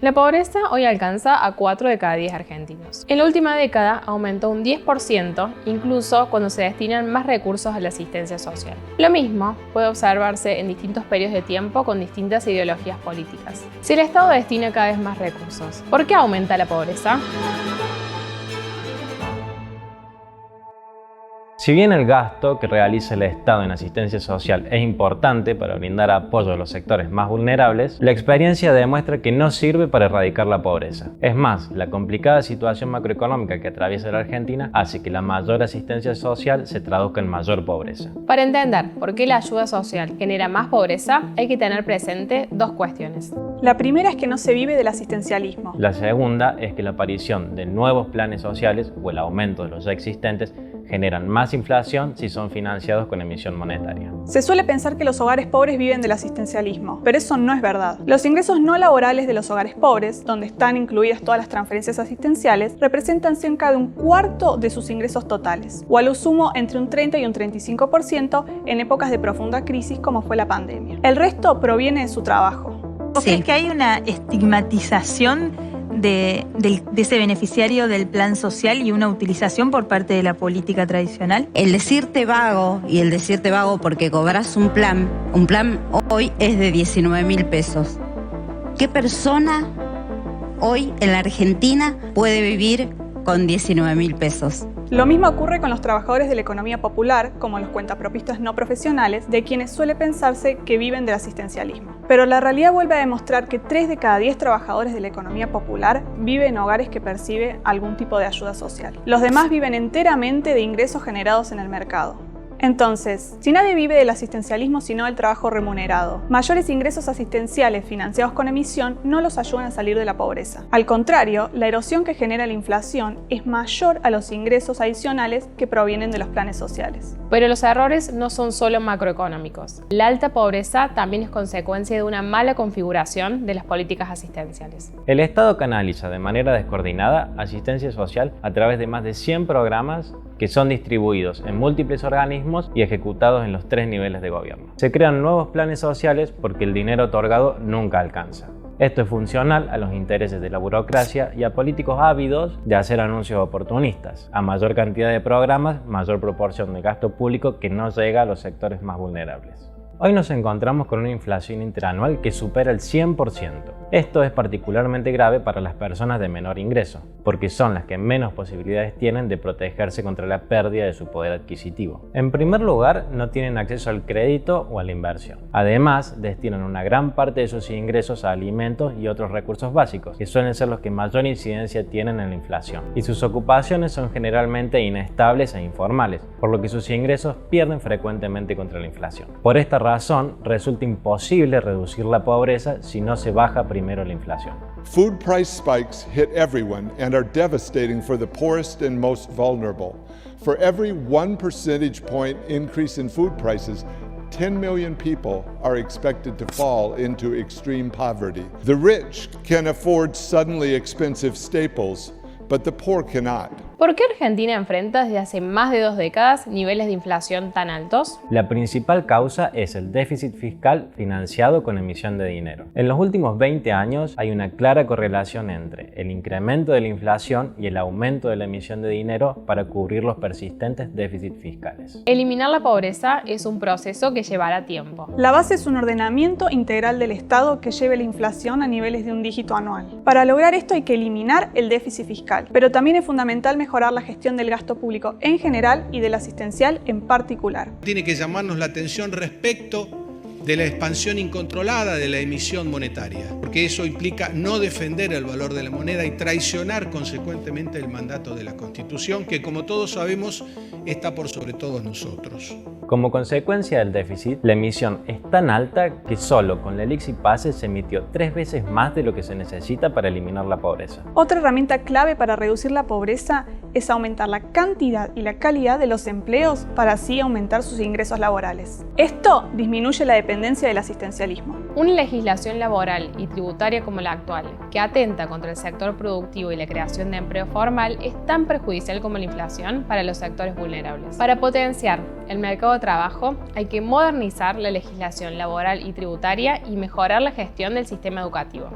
La pobreza hoy alcanza a 4 de cada 10 argentinos. En la última década aumentó un 10%, incluso cuando se destinan más recursos a la asistencia social. Lo mismo puede observarse en distintos periodos de tiempo con distintas ideologías políticas. Si el Estado destina cada vez más recursos, ¿por qué aumenta la pobreza? Si bien el gasto que realiza el Estado en asistencia social es importante para brindar apoyo a los sectores más vulnerables, la experiencia demuestra que no sirve para erradicar la pobreza. Es más, la complicada situación macroeconómica que atraviesa la Argentina hace que la mayor asistencia social se traduzca en mayor pobreza. Para entender por qué la ayuda social genera más pobreza, hay que tener presente dos cuestiones. La primera es que no se vive del asistencialismo. La segunda es que la aparición de nuevos planes sociales o el aumento de los ya existentes generan más inflación si son financiados con emisión monetaria. Se suele pensar que los hogares pobres viven del asistencialismo, pero eso no es verdad. Los ingresos no laborales de los hogares pobres, donde están incluidas todas las transferencias asistenciales, representan cerca de un cuarto de sus ingresos totales, o a lo sumo entre un 30 y un 35% en épocas de profunda crisis como fue la pandemia. El resto proviene de su trabajo. ¿Crees que hay una estigmatización de ese beneficiario del plan social y una utilización por parte de la política tradicional? El decirte vago y el decirte vago porque cobras un plan hoy es de 19.000 pesos. ¿Qué persona hoy en la Argentina puede vivir con 19.000 pesos? Lo mismo ocurre con los trabajadores de la economía popular, como los cuentapropistas no profesionales, de quienes suele pensarse que viven del asistencialismo. Pero la realidad vuelve a demostrar que 3 de cada 10 trabajadores de la economía popular viven en hogares que perciben algún tipo de ayuda social. Los demás viven enteramente de ingresos generados en el mercado. Entonces, si nadie vive del asistencialismo sino del trabajo remunerado, mayores ingresos asistenciales financiados con emisión no los ayudan a salir de la pobreza. Al contrario, la erosión que genera la inflación es mayor a los ingresos adicionales que provienen de los planes sociales. Pero los errores no son solo macroeconómicos. La alta pobreza también es consecuencia de una mala configuración de las políticas asistenciales. El Estado canaliza de manera descoordinada asistencia social a través de más de 100 programas que son distribuidos en múltiples organismos y ejecutados en los 3 niveles de gobierno. Se crean nuevos planes sociales porque el dinero otorgado nunca alcanza. Esto es funcional a los intereses de la burocracia y a políticos ávidos de hacer anuncios oportunistas. A mayor cantidad de programas, mayor proporción de gasto público que no llega a los sectores más vulnerables. Hoy nos encontramos con una inflación interanual que supera el 100%. Esto es particularmente grave para las personas de menor ingreso, porque son las que menos posibilidades tienen de protegerse contra la pérdida de su poder adquisitivo. En primer lugar, no tienen acceso al crédito o a la inversión. Además, destinan una gran parte de sus ingresos a alimentos y otros recursos básicos, que suelen ser los que mayor incidencia tienen en la inflación. Y sus ocupaciones son generalmente inestables e informales, por lo que sus ingresos pierden frecuentemente contra la inflación. Por esta razón, resulta imposible reducir la pobreza si no se baja primero la inflación. Food price spikes hit everyone and are devastating for the poorest and most vulnerable. For every 1 percentage point increase in food prices, 10 million people are expected to fall into extreme poverty. The rich can afford suddenly expensive staples, but the poor cannot. ¿Por qué Argentina enfrenta desde hace más de 2 décadas niveles de inflación tan altos? La principal causa es el déficit fiscal financiado con emisión de dinero. En los últimos 20 años hay una clara correlación entre el incremento de la inflación y el aumento de la emisión de dinero para cubrir los persistentes déficits fiscales. Eliminar la pobreza es un proceso que llevará tiempo. La base es un ordenamiento integral del Estado que lleve la inflación a niveles de un dígito anual. Para lograr esto hay que eliminar el déficit fiscal, pero también es fundamental mejorar la gestión del gasto público en general y del asistencial en particular. Tiene que llamarnos la atención respecto de la expansión incontrolada de la emisión monetaria, porque eso implica no defender el valor de la moneda y traicionar consecuentemente el mandato de la Constitución, que como todos sabemos está por sobre todos nosotros. Como consecuencia del déficit, la emisión es tan alta que solo con la Elixir Pase se emitió 3 veces más de lo que se necesita para eliminar la pobreza. Otra herramienta clave para reducir la pobreza es aumentar la cantidad y la calidad de los empleos para así aumentar sus ingresos laborales. Esto disminuye la dependencia del asistencialismo. Una legislación laboral y tributaria como la actual, que atenta contra el sector productivo y la creación de empleo formal, es tan perjudicial como la inflación para los sectores vulnerables. Para potenciar el mercado de trabajo, hay que modernizar la legislación laboral y tributaria y mejorar la gestión del sistema educativo.